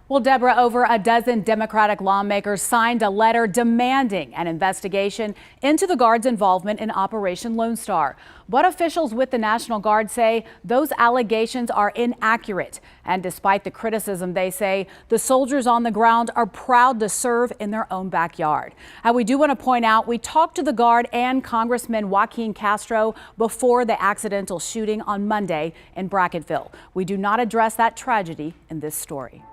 Well, Deborah, over a dozen Democratic lawmakers signed a letter demanding an investigation into the Guard's involvement in Operation Lone Star. But officials with the National Guard say those allegations are inaccurate. And despite the criticism, they say the soldiers on the ground are proud to serve in their own backyard. And we do want to point out we talked to the Guard and Congressman Joaquin Castro before the accidental shooting on Monday in Brackettville. We do not address that tragedy in this story.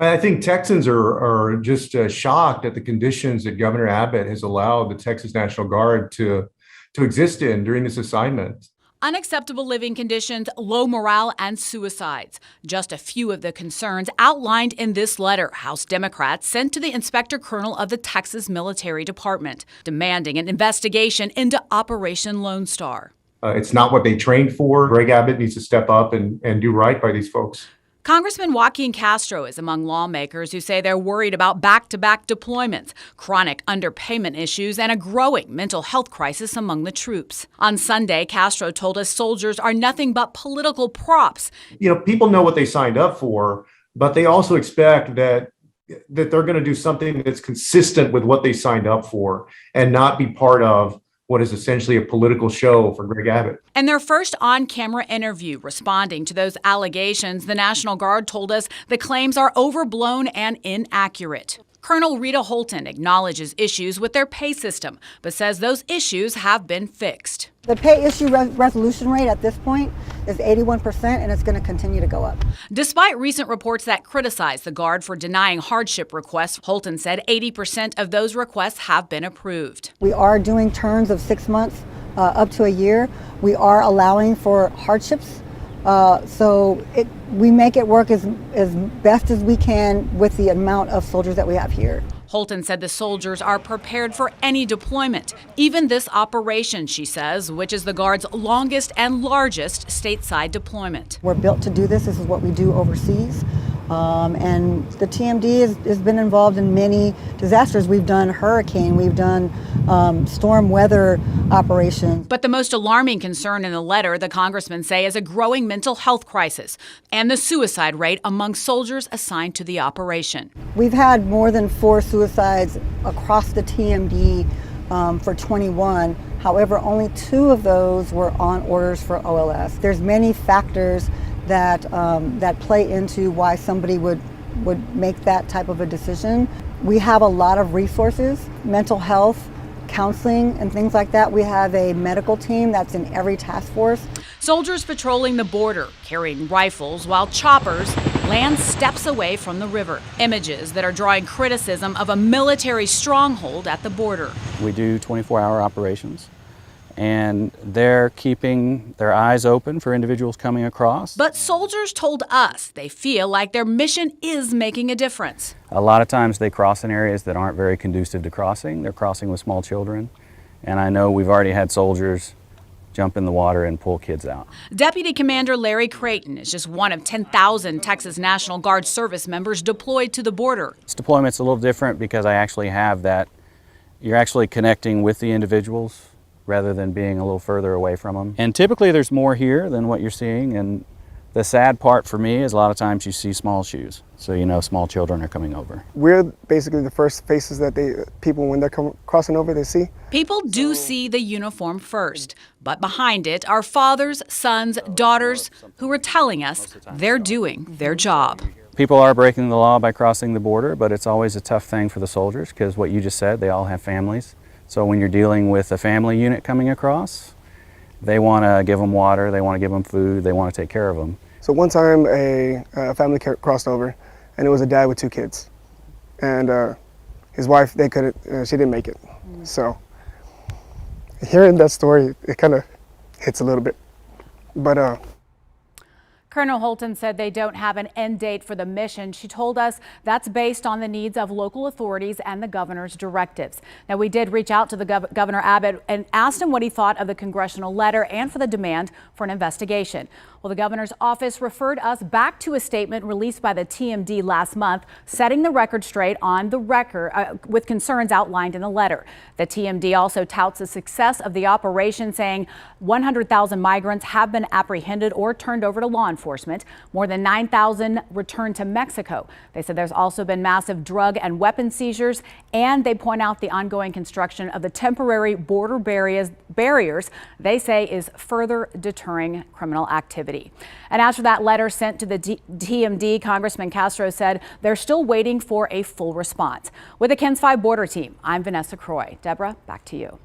I think Texans are just shocked at the conditions that Governor Abbott has allowed the Texas National Guard to exist in during this assignment. Unacceptable living conditions, low morale, and suicides. Just a few of the concerns outlined in this letter House Democrats sent to the Inspector Colonel of the Texas Military Department, demanding an investigation into Operation Lone Star. It's not what they trained for. Greg Abbott needs to step up and do right by these folks. Congressman Joaquin Castro is among lawmakers who say they're worried about back-to-back deployments, chronic underpayment issues, and a growing mental health crisis among the troops. On Sunday, Castro told us soldiers are nothing but political props. You know, people know what they signed up for, but they also expect that they're going to do something that's consistent with what they signed up for and not be part of what is essentially a political show for Greg Abbott. In their first on-camera interview responding to those allegations, the National Guard told us the claims are overblown and inaccurate. Colonel Rita Holton acknowledges issues with their pay system, but says those issues have been fixed. The pay issue resolution rate at this point is 81%, and it's going to continue to go up. Despite recent reports that criticize the Guard for denying hardship requests, Holton said 80% of those requests have been approved. We are doing terms of 6 months up to a year. We are allowing for hardships. We make it work as best as we can with the amount of soldiers that we have here. Holton said the soldiers are prepared for any deployment, even this operation, she says, which is the Guard's longest and largest stateside deployment. We're built to do this. This is what we do overseas. And the TMD has been involved in many disasters. We've done hurricane, we've done storm weather operations. But the most alarming concern in the letter, the congressmen say, is a growing mental health crisis and the suicide rate among soldiers assigned to the operation. We've had more than 4 suicides across the TMD for 21. However, only 2 of those were on orders for OLS. There's many factors that play into why somebody would make that type of a decision. We have a lot of resources, mental health, counseling, and things like that. We have a medical team that's in every task force. Soldiers patrolling the border, carrying rifles, while choppers land steps away from the river. Images that are drawing criticism of a military stronghold at the border. We do 24-hour operations, and they're keeping their eyes open for individuals coming across. But soldiers told us they feel like their mission is making a difference. A lot of times they cross in areas that aren't very conducive to crossing. They're crossing with small children. And I know we've already had soldiers jump in the water and pull kids out. Deputy Commander Larry Creighton is just one of 10,000 Texas National Guard service members deployed to the border. This deployment's a little different because I actually have that. You're actually connecting with the individuals rather than being a little further away from them. And typically there's more here than what you're seeing, and the sad part for me is a lot of times you see small shoes, so you know small children are coming over. We're basically the first faces that people, when they're crossing over, they see. People do see the uniform first, but behind it are fathers, sons, daughters who are telling us they're doing their job. People are breaking the law by crossing the border, but it's always a tough thing for the soldiers because what you just said, they all have families. So when you're dealing with a family unit coming across, they want to give them water, they want to give them food, they want to take care of them. So one time a family crossed over, and it was a dad with 2 kids. And his wife, she didn't make it. So hearing that story, it kind of hits a little bit. But Colonel Holton said they don't have an end date for the mission. She told us that's based on the needs of local authorities and the governor's directives. Now, we did reach out to the Governor Abbott and asked him what he thought of the congressional letter and for the demand for an investigation. Well, the governor's office referred us back to a statement released by the TMD last month, setting the record straight on the record with concerns outlined in the letter. The TMD also touts the success of the operation, saying 100,000 migrants have been apprehended or turned over to law enforcement. More than 9,000 returned to Mexico. They said there's also been massive drug and weapon seizures, and they point out the ongoing construction of the temporary border barriers they say is further deterring criminal activity. And after that letter sent to the TMD, Congressman Castro said they're still waiting for a full response. With the KENS 5 border team, I'm Vanessa Croy. Deborah, back to you.